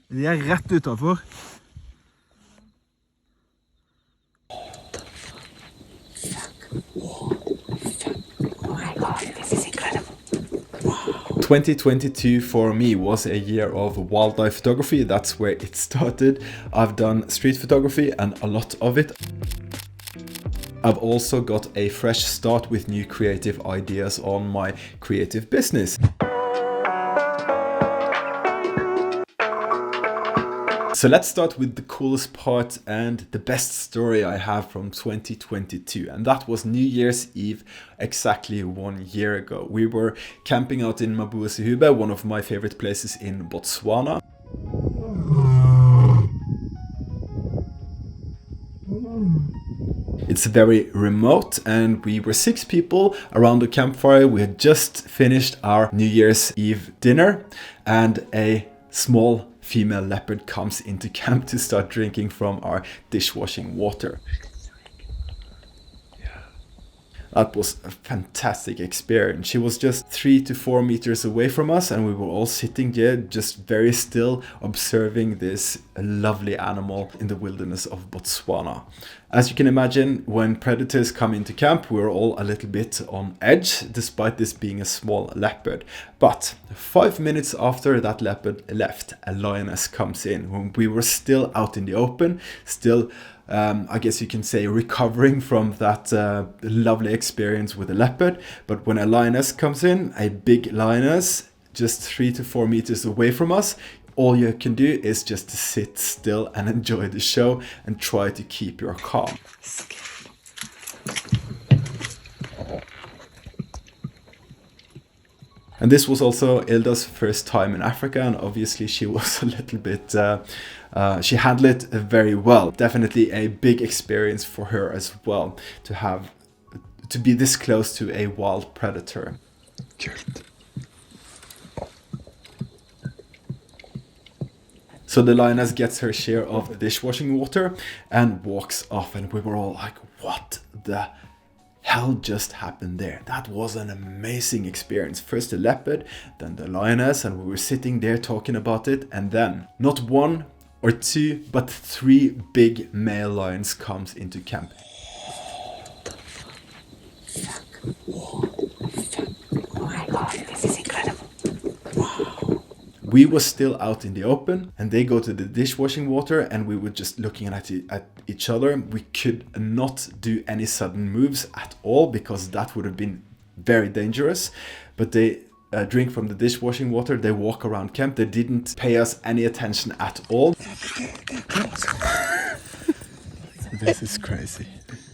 De rett utenfor. Oh my God, this is incredible. 2022 for me was a year of wildlife photography. That's where it started. I've done street photography and a lot of it. I've also got a fresh start with new creative ideas on my creative business. So let's start with the coolest part and the best story I have from 2022. And that was New Year's Eve, exactly 1 year ago. We were camping out in Mabua, one of my favorite places in Botswana. It's very remote and we were 6 people around the campfire. We had just finished our New Year's Eve dinner and a small female leopard comes into camp to start drinking from our dishwashing water. That was a fantastic experience. She was just 3 to 4 meters away from us and we were all sitting there just very still observing this lovely animal in the wilderness of Botswana. As you can imagine, when predators come into camp, we're all a little bit on edge despite this being a small leopard. But 5 minutes after that leopard left, a lioness comes in. When we were still out in the open, still I guess you can say recovering from that lovely experience with a leopard. But when a lioness comes in, a big lioness, just 3 to 4 meters away from us, all you can do is just to sit still and enjoy the show and try to keep your calm. And this was also Ilda's first time in Africa, and obviously she was a little bit, she handled it very well. Definitely a big experience for her as well, to be this close to a wild predator. Kult. So the lioness gets her share of the dishwashing water and walks off, and we were all like, what the hell just happened there? That was an amazing experience. First the leopard, then the lioness, and we were sitting there talking about it, and then not 1 or 2 but 3 big male lions comes into camp. Oh my God, this is incredible. We were still out in the open and they go to the dishwashing water and we were just looking at each other. We could not do any sudden moves at all because that would have been very dangerous. But they drink from the dishwashing water, they walk around camp, they didn't pay us any attention at all. This is crazy.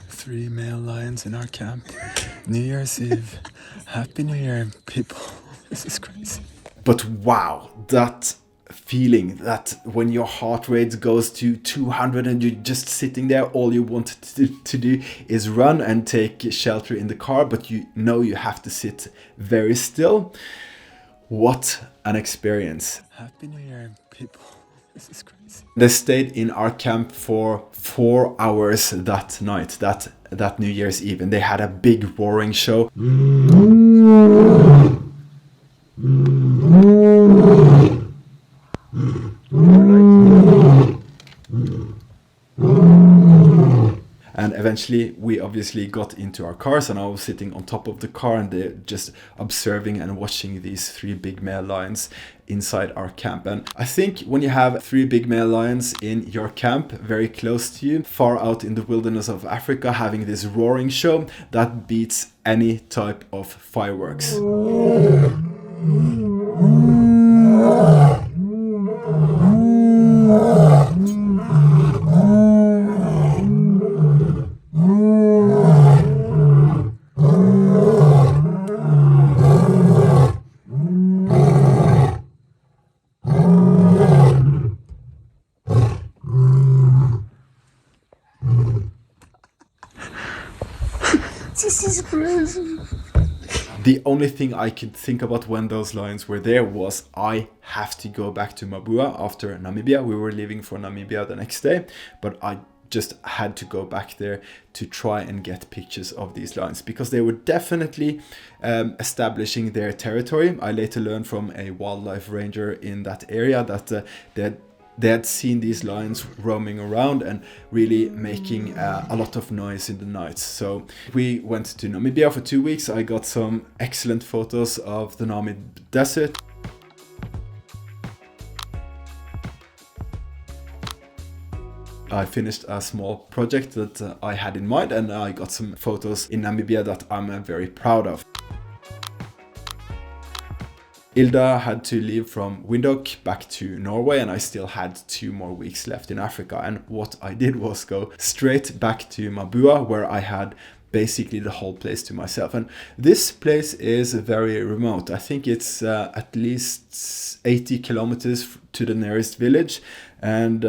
3 male lions in our camp. New Year's Eve. Happy New Year, people. This is crazy. But wow, that feeling that when your heart rate goes to 200 and you're just sitting there, all you want to do is run and take shelter in the car, but you know you have to sit very still. What an experience. Happy New Year, people. This is crazy. They stayed in our camp for 4 hours that night, that New Year's Eve, and they had a big roaring show. And eventually we obviously got into our cars and I was sitting on top of the car and they're just observing and watching these 3 big male lions inside our camp. And I think when you have 3 big male lions in your camp, very close to you, far out in the wilderness of Africa, having this roaring show, that beats any type of fireworks. This is crazy. The only thing I could think about when those lions were there was I have to go back to Mabua after Namibia. We were leaving for Namibia the next day, but I just had to go back there to try and get pictures of these lions because they were definitely establishing their territory. I later learned from a wildlife ranger in that area that they had seen these lions roaming around and really making a lot of noise in the night. So we went to Namibia for 2 weeks. I got some excellent photos of the Namib desert. I finished a small project that I had in mind, and I got some photos in Namibia that I'm very proud of. Ilda had to leave from Windhoek back to Norway, and I still had 2 more weeks left in Africa. And what I did was go straight back to Mabua, where I had basically the whole place to myself. And this place is very remote. I think it's at least 80 kilometers to the nearest village, and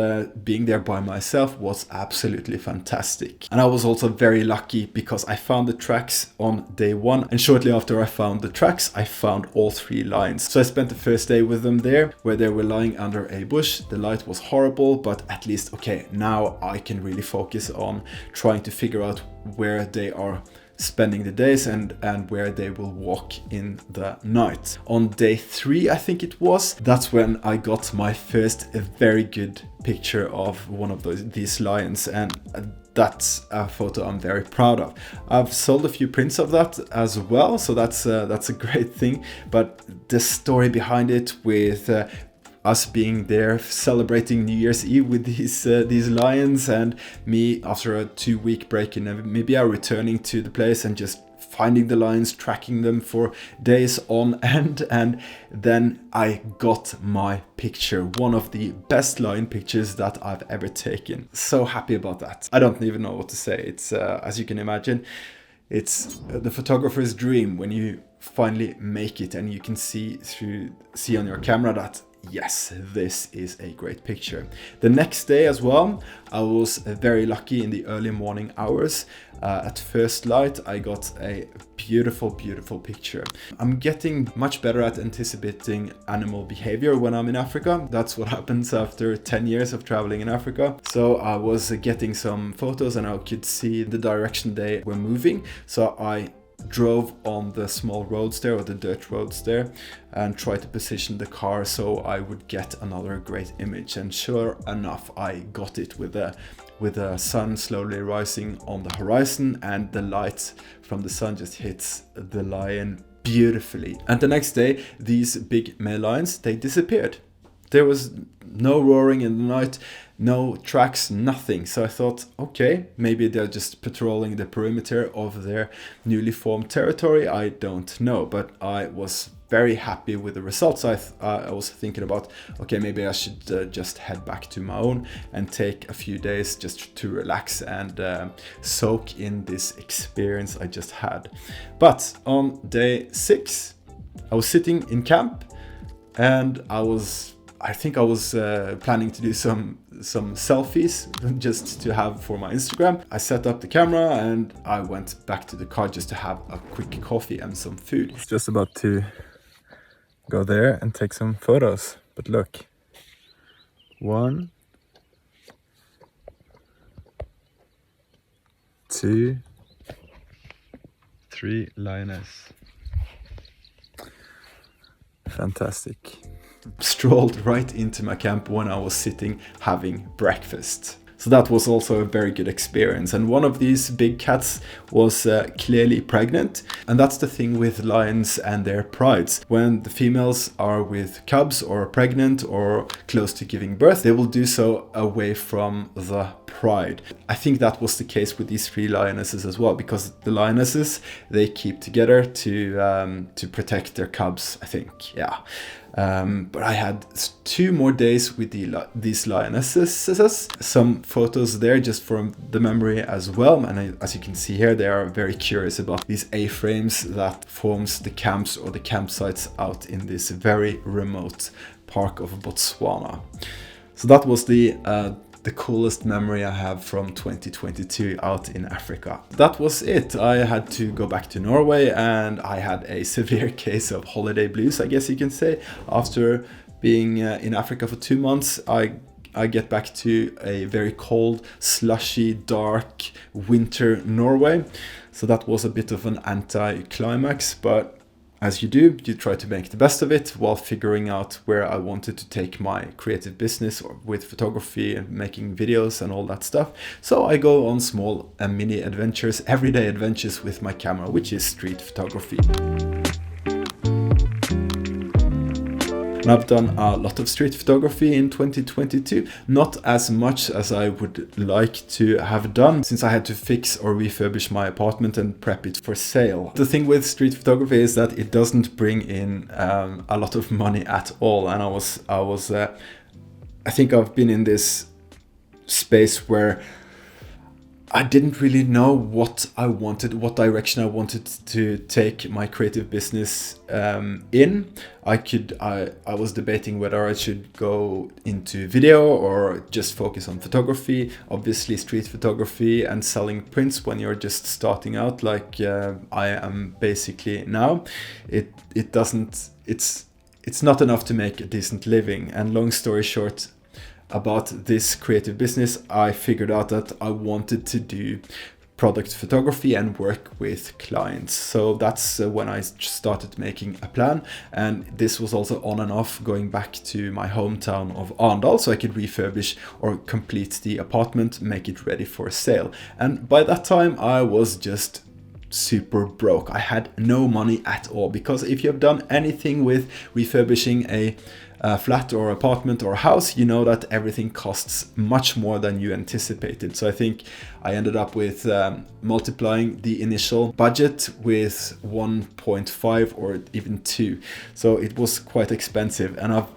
being there by myself was absolutely fantastic. And I was also very lucky because I found the tracks on day 1, and shortly after I found the tracks, I found all 3 lions. So I spent the first day with them there, where they were lying under a bush. The light was horrible, but at least, okay, now I can really focus on trying to figure out where they are spending the days and where they will walk in the night. On day 3, I think it was, that's when I got my first very good picture of one of these lions, and that's a photo I'm very proud of. I've sold a few prints of that as well, so that's a great thing. But the story behind it, with us being there celebrating New Year's Eve with these lions, and me after a 2-week break in Namibia returning to the place and just finding the lions, tracking them for days on end, and then I got my picture, one of the best lion pictures that I've ever taken. So happy about that. I don't even know what to say. It's as you can imagine, it's the photographer's dream when you finally make it and you can see on your camera that yes, this is a great picture. The next day as well, I was very lucky in the early morning hours. At first light, I got a beautiful, beautiful picture. I'm getting much better at anticipating animal behavior when I'm in Africa. That's what happens after 10 years of traveling in Africa. So I was getting some photos and I could see the direction they were moving. So I drove on the small roads there, or the dirt roads there, and tried to position the car so I would get another great image. And sure enough, I got it with the sun slowly rising on the horizon, and the light from the sun just hits the lion beautifully. And the next day, these big male lions, they disappeared. There was no roaring in the night, no tracks, nothing. So I thought, okay, maybe they're just patrolling the perimeter of their newly formed territory. I don't know, but I was very happy with the results. I was thinking about, okay, maybe I should just head back to my own and take a few days just to relax and soak in this experience I just had. But on day 6, I was sitting in camp, and I think I was planning to do some selfies just to have for my Instagram. I set up the camera and I went back to the car just to have a quick coffee and some food. It's just about to go there and take some photos, but look. 1, 2, 3 lioness. Fantastic. Strolled right into my camp when I was sitting having breakfast. So that was also a very good experience. And one of these big cats was clearly pregnant. And that's the thing with lions and their prides. When the females are with cubs or pregnant or close to giving birth, they will do so away from the pride. I think that was the case with these 3 lionesses as well, because the lionesses, they keep together to protect their cubs, I think. Yeah. But I had 2 more days with these lionesses. Some photos there just from the memory as well. And as you can see here, they are very curious about these A-frames that forms the camps or the campsites out in this very remote park of Botswana. So that was the coolest memory I have from 2022 out in Africa. That was it. I had to go back to Norway, and I had a severe case of holiday blues, I guess you can say. After being in Africa for 2 months, I get back to a very cold, slushy, dark winter Norway. So that was a bit of an anti-climax, but as you do, you try to make the best of it while figuring out where I wanted to take my creative business or with photography and making videos and all that stuff. So I go on small and mini adventures, everyday adventures with my camera, which is street photography. And I've done a lot of street photography in 2022, not as much as I would like to have done, since I had to fix or refurbish my apartment and prep it for sale. The thing with street photography is that it doesn't bring in a lot of money at all. And I think I've been in this space where I didn't really know what I wanted, what direction I wanted to take my creative business in. I was debating whether I should go into video or just focus on photography. Obviously street photography and selling prints when you're just starting out, like I am basically now, it's not enough to make a decent living. And long story short, about this creative business, I figured out that I wanted to do product photography and work with clients. So that's when I started making a plan. And this was also on and off, going back to my hometown of Arendal, so I could refurbish or complete the apartment, make it ready for sale. And by that time I was just super broke. I had no money at all, because if you have done anything with refurbishing a flat or apartment or house, you know that everything costs much more than you anticipated. So I think I ended up with multiplying the initial budget with 1.5 or even 2. So it was quite expensive, and I'd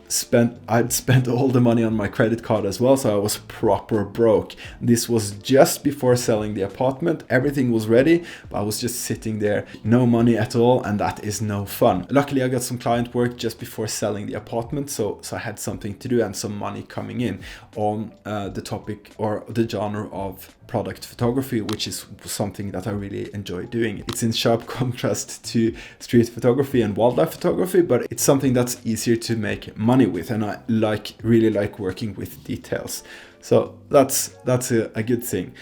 spent all the money on my credit card as well, so I was proper broke. This was just before selling the apartment. Everything was ready, but I was just sitting there, no money at all, and that is no fun. Luckily I got some client work just before selling the apartment, so I had something to do and some money coming in on the topic or the genre of product photography, which is something that I really enjoy doing. It's in sharp contrast to street photography and wildlife photography, but it's something that's easier to make money with, and I really like working with details. So that's a good thing.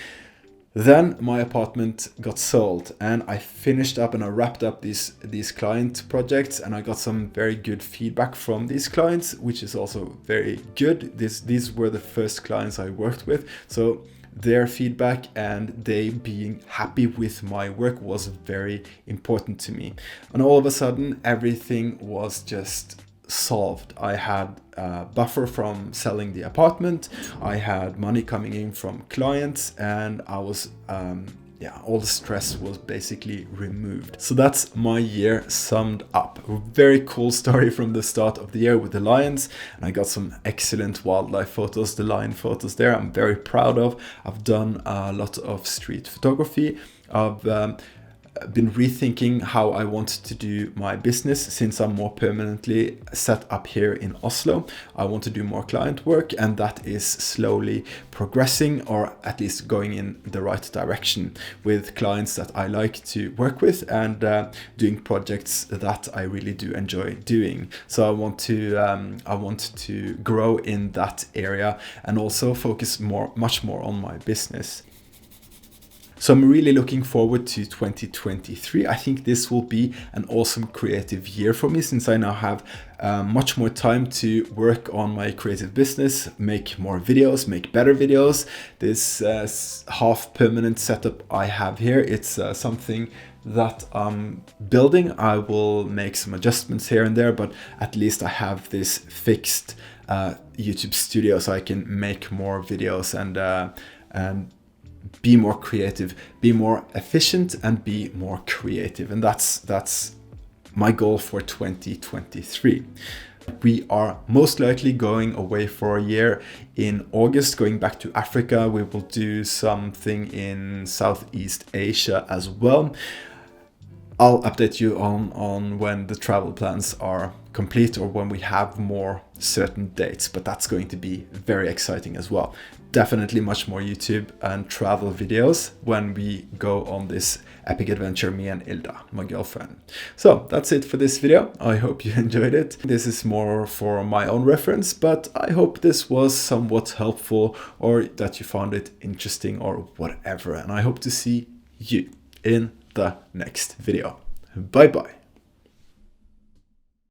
Then my apartment got sold, and I finished up and I wrapped up these client projects, and I got some very good feedback from these clients, which is also very good. These were the first clients I worked with, so their feedback and they being happy with my work was very important to me. And all of a sudden everything was just solved. I had a buffer from selling the apartment, I had money coming in from clients, and I was all the stress was basically removed. So that's my year summed up. A very cool story from the start of the year with the lions, and I got some excellent wildlife photos, the lion photos there I'm very proud of. I've done a lot of street photography. I've been rethinking how I want to do my business since I'm more permanently set up here in Oslo. I want to do more client work, and that is slowly progressing, or at least going in the right direction, with clients that I like to work with and doing projects that I really do enjoy doing. So I want to grow in that area and also focus much more on my business. So I'm really looking forward to 2023. I think this will be an awesome creative year for me, since I now have much more time to work on my creative business, make more videos, make better videos. This half permanent setup I have here, it's something that I'm building. I will make some adjustments here and there, but at least I have this fixed YouTube studio, so I can make more videos and be more creative, be more efficient, and be more creative. And that's my goal for 2023. We are most likely going away for a year in August, going back to Africa. We will do something in Southeast Asia as well. I'll update you on when the travel plans are complete, or when we have more certain dates, but that's going to be very exciting as well. Definitely much more YouTube and travel videos when we go on this epic adventure, me and Ilda, my girlfriend. So that's it for this video. I hope you enjoyed it. This is more for my own reference, but I hope this was somewhat helpful, or that you found it interesting or whatever. And I hope to see you in the next video. Bye bye.